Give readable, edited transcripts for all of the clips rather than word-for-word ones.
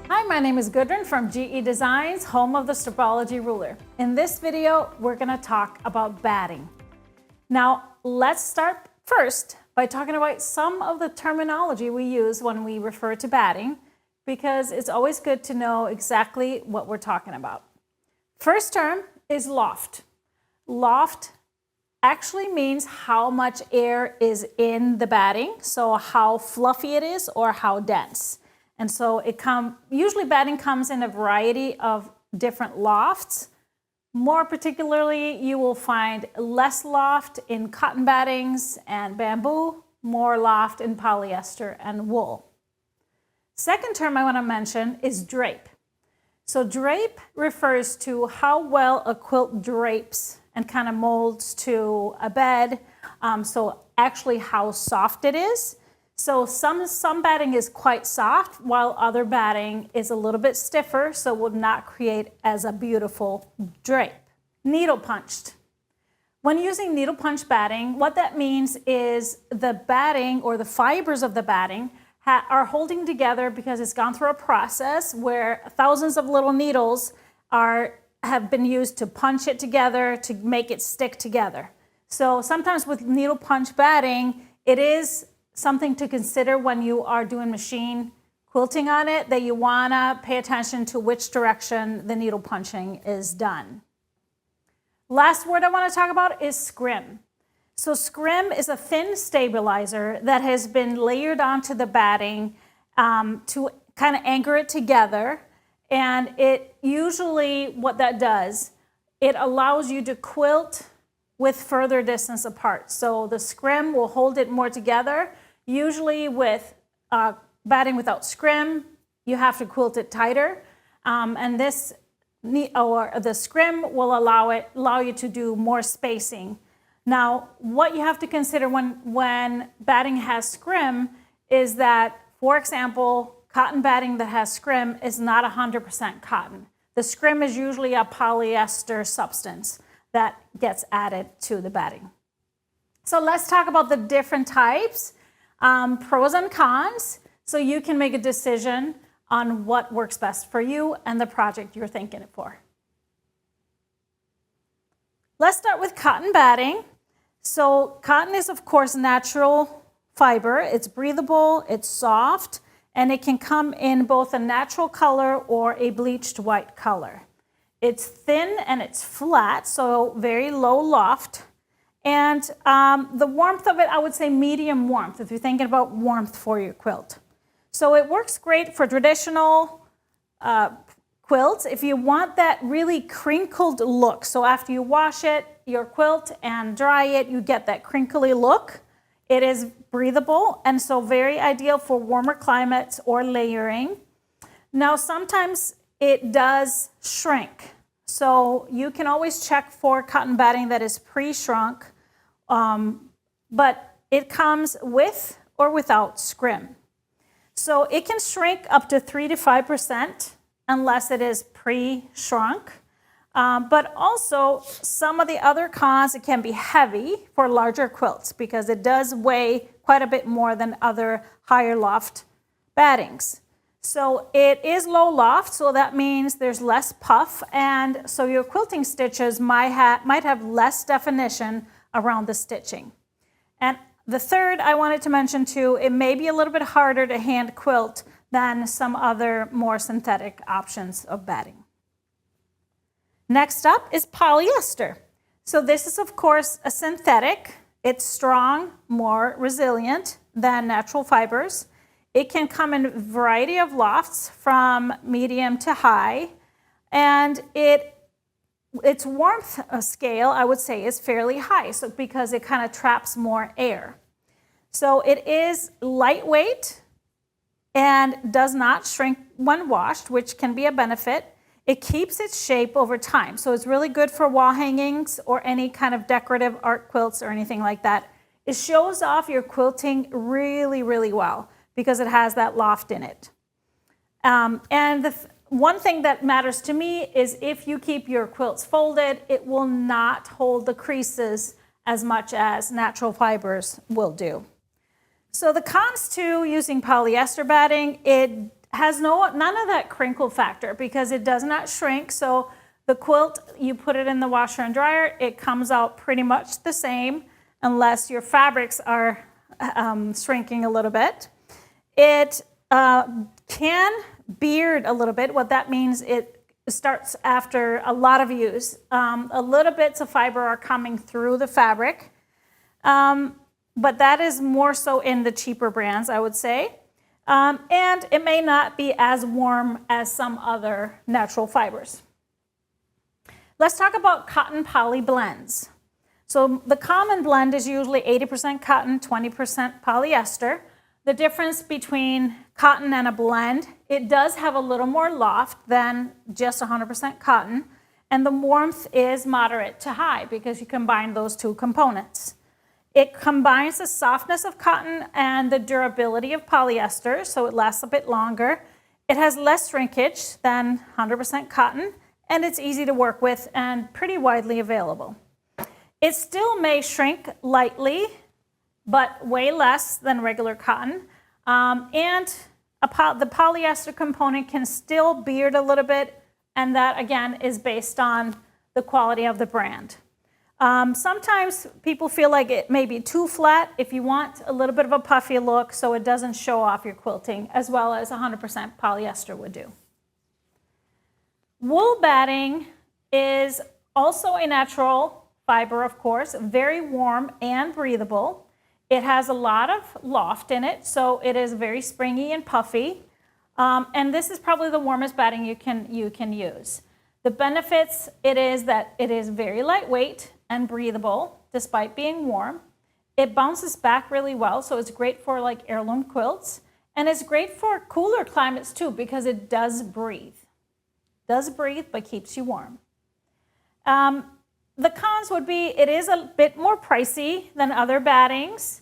Hi, my name is Gudrun from GE Designs, home of the Stripology Ruler. In this video, we're going to talk about batting. Now, let's start first by talking about some of the terminology we use when we refer to batting, because it's always good to know exactly what we're talking about. First term is loft. Loft actually means how much air is in the batting, so how fluffy it is or how dense. And so usually batting comes in a variety of different lofts. More particularly, you will find less loft in cotton battings and bamboo, more loft in polyester and wool. Second term I want to mention is drape. So drape refers to how well a quilt drapes and kind of molds to a bed. So actually how soft it is. So some batting is quite soft, while other batting is a little bit stiffer, so would not create as a beautiful drape. Needle punched. When using needle punch batting, what that means is the batting or the fibers of the batting are holding together because it's gone through a process where thousands of little needles have been used to punch it together to make it stick together. So sometimes with needle punch batting, it is something to consider when you are doing machine quilting on it, that you want to pay attention to which direction the needle punching is done. Last word I want to talk about is scrim. So scrim is a thin stabilizer that has been layered onto the batting to kind of anchor it together. And it usually, what that does, it allows you to quilt with further distance apart. So the scrim will hold it more together. Usually with batting without scrim, you have to quilt it tighter. And the scrim will allow you to do more spacing. Now, what you have to consider when batting has scrim is that, for example, cotton batting that has scrim is not 100% cotton. The scrim is usually a polyester substance that gets added to the batting. So let's talk about the different types, pros and cons, so you can make a decision on what works best for you and the project you're thinking it for. Let's start with cotton batting. So cotton is, of course, natural fiber. It's breathable, it's soft, and it can come in both a natural color or a bleached white color. It's thin and it's flat, so very low loft. And the warmth of it, I would say medium warmth, if you're thinking about warmth for your quilt. So it works great for traditional quilts. If you want that really crinkled look, so after you wash your quilt and dry it, you get that crinkly look. It is breathable and so very ideal for warmer climates or layering. Now, sometimes it does shrink. So you can always check for cotton batting that is pre-shrunk, but it comes with or without scrim. So it can shrink up to 3 to 5% unless it is pre-shrunk. But also some of the other cons, it can be heavy for larger quilts because it does weigh quite a bit more than other higher loft battings. So it is low loft, so that means there's less puff, and so your quilting stitches might have less definition around the stitching. And the third I wanted to mention too, it may be a little bit harder to hand quilt than some other more synthetic options of batting. Next up is polyester. So this is, of course, a synthetic. It's strong, more resilient than natural fibers. It can come in a variety of lofts from medium to high, and its warmth scale, I would say, is fairly high, so because it kind of traps more air. So it is lightweight and does not shrink when washed, which can be a benefit. It keeps its shape over time, so it's really good for wall hangings or any kind of decorative art quilts or anything like that. It shows off your quilting really, really well because it has that loft in it. And one thing that matters to me is if you keep your quilts folded, it will not hold the creases as much as natural fibers will do. So the cons to using polyester batting, it has none of that crinkle factor because it does not shrink. So the quilt, you put it in the washer and dryer, it comes out pretty much the same unless your fabrics are shrinking a little bit. It can beard a little bit. What that means, it starts after a lot of use. A little bits of fiber are coming through the fabric, but that is more so in the cheaper brands, I would say. And it may not be as warm as some other natural fibers. Let's talk about cotton poly blends. So the common blend is usually 80% cotton, 20% polyester. The difference between cotton and a blend, it does have a little more loft than just 100% cotton, and the warmth is moderate to high because you combine those two components. It combines the softness of cotton and the durability of polyester, so it lasts a bit longer. It has less shrinkage than 100% cotton, and it's easy to work with and pretty widely available. It still may shrink lightly, but way less than regular cotton. And the polyester component can still beard a little bit, and that again is based on the quality of the brand. Sometimes people feel like it may be too flat if you want a little bit of a puffy look so it doesn't show off your quilting as well as 100% polyester would do. Wool batting is also a natural fiber, of course, very warm and breathable. It has a lot of loft in it, so it is very springy and puffy. And this is probably the warmest batting you can use. The benefits, it is that it is very lightweight and breathable despite being warm. It bounces back really well, so it's great for like heirloom quilts. And it's great for cooler climates too because it does breathe. Does breathe, but keeps you warm. The cons would be it is a bit more pricey than other battings.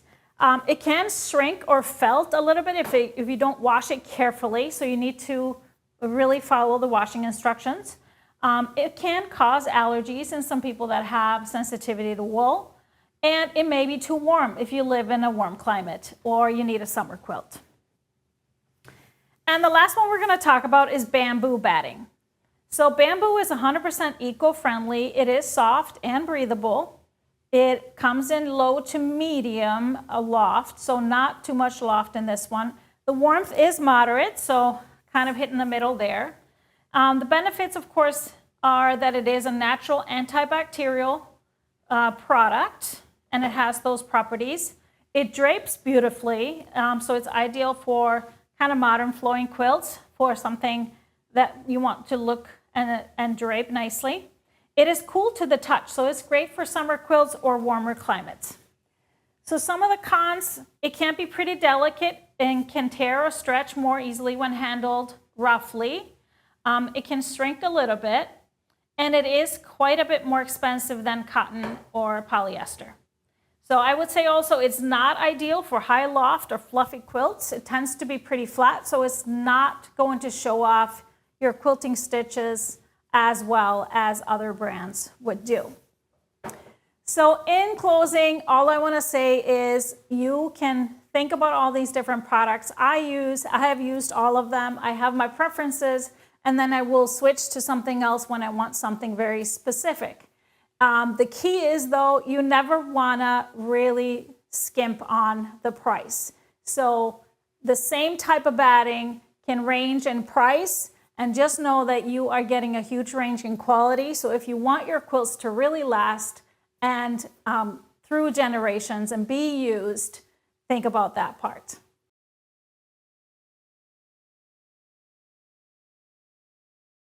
It can shrink or felt a little bit if you don't wash it carefully, so you need to really follow the washing instructions. It can cause allergies in some people that have sensitivity to wool, and it may be too warm if you live in a warm climate or you need a summer quilt. And the last one we're going to talk about is bamboo batting. So bamboo is 100% eco-friendly. It is soft and breathable. It comes in low to medium loft, so not too much loft in this one. The warmth is moderate, so kind of hit in the middle there. The benefits, of course, are that it is a natural antibacterial product, and it has those properties. It drapes beautifully, so it's ideal for kind of modern flowing quilts, for something that you want to look and drape nicely. It is cool to the touch, so it's great for summer quilts or warmer climates. So some of the cons, it can be pretty delicate and can tear or stretch more easily when handled roughly. It can shrink a little bit, and it is quite a bit more expensive than cotton or polyester. So I would say also it's not ideal for high loft or fluffy quilts. It tends to be pretty flat, so it's not going to show off your quilting stitches as well as other brands would do. So in closing, all I want to say is you can think about all these different products I have used all of them. I have my preferences, and then I will switch to something else when I want something very specific. The key is, though, you never want to really skimp on the price. So the same type of batting can range in price, and just know that you are getting a huge range in quality. So if you want your quilts to really last and through generations and be used, think about that part.